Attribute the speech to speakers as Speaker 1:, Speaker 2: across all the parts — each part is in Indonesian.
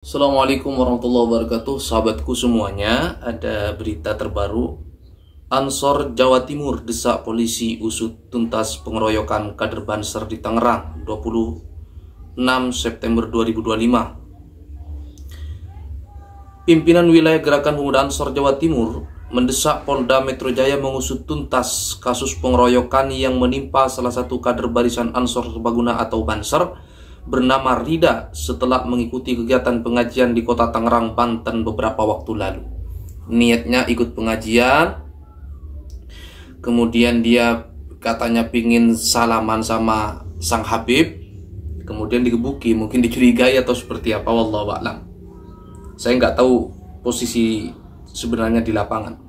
Speaker 1: Assalamualaikum warahmatullahi wabarakatuh. Sahabatku semuanya, ada berita terbaru. Ansor Jawa Timur desak polisi usut tuntas pengeroyokan kader Banser di Tangerang 26 September 2025. Pimpinan wilayah Gerakan Pemuda Ansor Jawa Timur mendesak Polda Metro Jaya mengusut tuntas kasus pengeroyokan yang menimpa salah satu kader barisan Ansor Serbaguna atau Banser bernama Rida setelah mengikuti kegiatan pengajian di kota Tangerang, Banten beberapa waktu lalu. Niatnya ikut pengajian, kemudian dia katanya pingin salaman sama sang Habib, kemudian digebuki, mungkin dicurigai atau seperti apa, wallahu a'lam. Saya nggak tahu posisi sebenarnya di lapangan.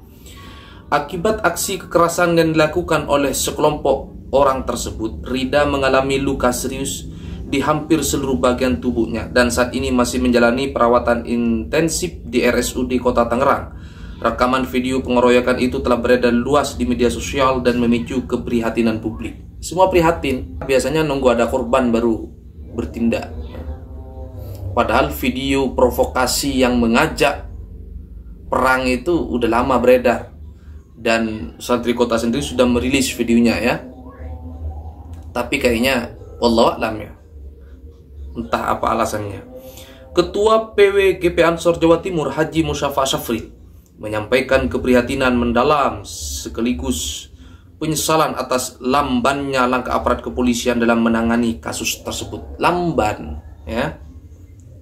Speaker 1: Akibat aksi kekerasan yang dilakukan oleh sekelompok orang tersebut, Rida mengalami luka serius di hampir seluruh bagian tubuhnya dan saat ini masih menjalani perawatan intensif di RSUD Kota Tangerang. Rekaman video pengeroyokan itu telah beredar luas di media sosial dan memicu keprihatinan publik. Semua prihatin, biasanya nunggu ada korban baru bertindak. Padahal video provokasi yang mengajak perang itu udah lama beredar dan Santri Kota sendiri sudah merilis videonya ya. Tapi kayaknya wallahu a'lam ya, entah apa alasannya. Ketua PWGP Ansor Jawa Timur Haji Musyafa Syafri menyampaikan keprihatinan mendalam sekaligus penyesalan atas lambannya langkah aparat kepolisian dalam menangani kasus tersebut. Lamban ya,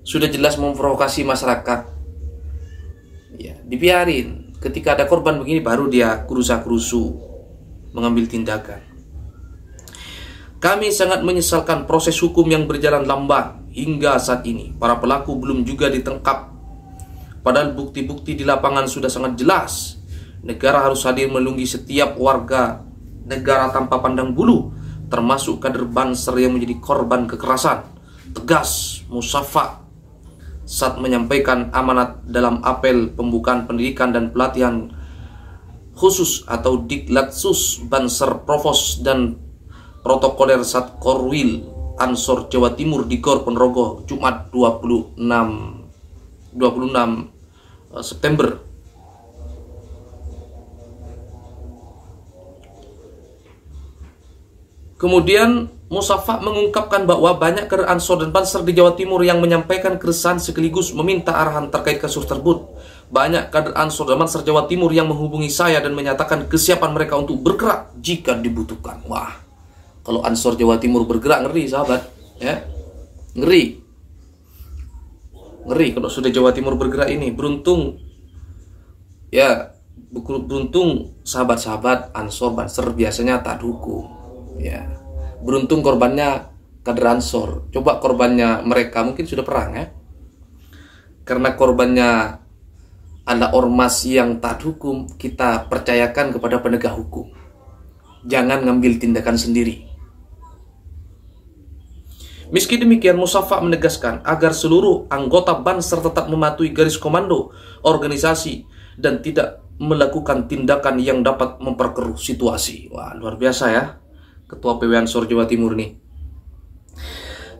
Speaker 1: sudah jelas memprovokasi masyarakat ya, dibiarin. Ketika ada korban begini baru dia kurusa-kurusu mengambil tindakan. Kami sangat menyesalkan proses hukum yang berjalan lamban hingga saat ini. Para pelaku belum juga ditangkap. Padahal bukti-bukti di lapangan sudah sangat jelas. Negara harus hadir melindungi setiap warga negara tanpa pandang bulu, termasuk kader Banser yang menjadi korban kekerasan. Tegas Musyafa saat menyampaikan amanat dalam apel pembukaan pendidikan dan pelatihan khusus atau Diklatsus Banser Provos dan Protokoler Satkorwil Ansor Jawa Timur di Gor Ponorogo Jumat 26 September. Kemudian Musyafa mengungkapkan bahwa banyak kader Ansor dan Banser di Jawa Timur yang menyampaikan keresahan sekaligus meminta arahan terkait kasus tersebut. Banyak kader Ansor dan Banser Jawa Timur yang menghubungi saya dan menyatakan kesiapan mereka untuk bergerak jika dibutuhkan. Wah, kalau Ansor Jawa Timur bergerak ngeri sahabat ya, ngeri kalau sudah Jawa Timur bergerak ini. Beruntung ya, beruntung sahabat-sahabat Ansor Banser biasanya taat hukum ya. Beruntung korbannya kader Ansor. Coba korbannya mereka mungkin sudah perang ya, karena korbannya ada ormas yang taat hukum. Kita percayakan kepada penegak hukum, jangan ngambil tindakan sendiri. Meski demikian, Musyafa menegaskan agar seluruh anggota Banser tetap mematuhi garis komando organisasi dan tidak melakukan tindakan yang dapat memperkeruh situasi. Wah, luar biasa ya Ketua PW Ansor Jawa Timur nih.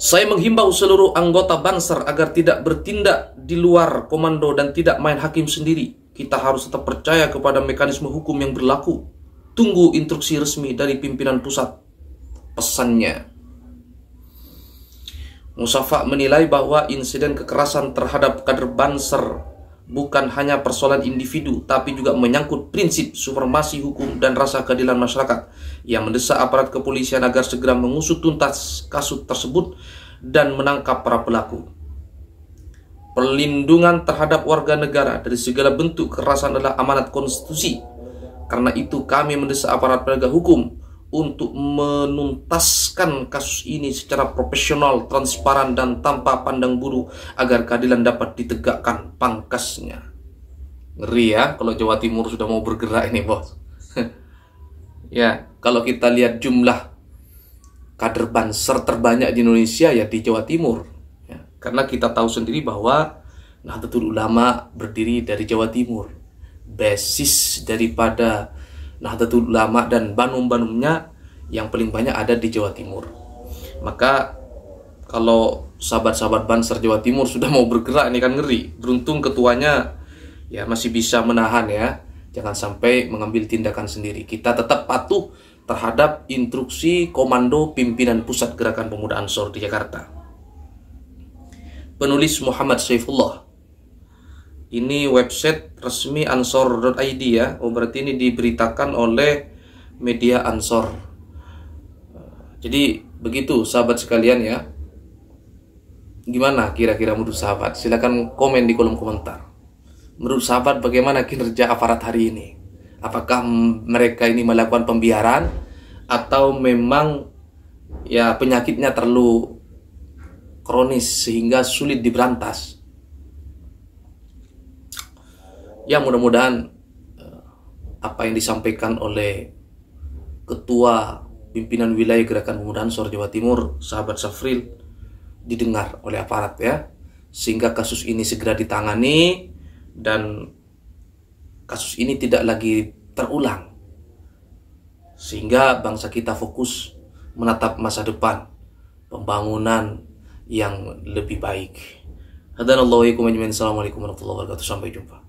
Speaker 1: Saya menghimbau seluruh anggota Banser agar tidak bertindak di luar komando dan tidak main hakim sendiri. Kita harus tetap percaya kepada mekanisme hukum yang berlaku. Tunggu instruksi resmi dari pimpinan pusat, pesannya. Musyafa menilai bahwa insiden kekerasan terhadap kader Banser bukan hanya persoalan individu, tapi juga menyangkut prinsip supremasi hukum dan rasa keadilan masyarakat, yang mendesak aparat kepolisian agar segera mengusut tuntas kasus tersebut dan menangkap para pelaku. Perlindungan terhadap warga negara dari segala bentuk kekerasan adalah amanat konstitusi. Karena itu kami mendesak aparat penegak hukum untuk menuntaskan kasus ini secara profesional, transparan, dan tanpa pandang bulu agar keadilan dapat ditegakkan pangkasnya. Ngeri ya kalau Jawa Timur sudah mau bergerak ini bos. Ya, kalau kita lihat jumlah kader Banser terbanyak di Indonesia ya di Jawa Timur ya. Karena kita tahu sendiri bahwa Nahdlatul Ulama berdiri dari Jawa Timur. Basis daripada Nahdlatul Ulama dan banum-banumnya yang paling banyak ada di Jawa Timur. Maka kalau sahabat-sahabat Banser Jawa Timur sudah mau bergerak, ini kan ngeri. Beruntung ketuanya ya masih bisa menahan ya, jangan sampai mengambil tindakan sendiri. Kita tetap patuh terhadap instruksi Komando Pimpinan Pusat Gerakan Pemuda Ansor di Jakarta. Penulis Muhammad Saifullah. Ini website resmi ansor.id ya. Oh, berarti ini diberitakan oleh media Ansor. Jadi begitu sahabat sekalian ya. Gimana kira-kira menurut sahabat? Silakan komen di kolom komentar. Menurut sahabat bagaimana kinerja aparat hari ini? Apakah mereka ini melakukan pembiaran atau memang ya penyakitnya terlalu kronis sehingga sulit diberantas? Ya mudah-mudahan apa yang disampaikan oleh Ketua Pimpinan Wilayah Gerakan Pemuda Ansor Jawa Timur, sahabat Safril, didengar oleh aparat ya, sehingga kasus ini segera ditangani dan kasus ini tidak lagi terulang, sehingga bangsa kita fokus menatap masa depan, pembangunan yang lebih baik. Hadanallahu wa iyyakum ajmain. Assalamualaikum warahmatullahi wabarakatuh. Sampai jumpa.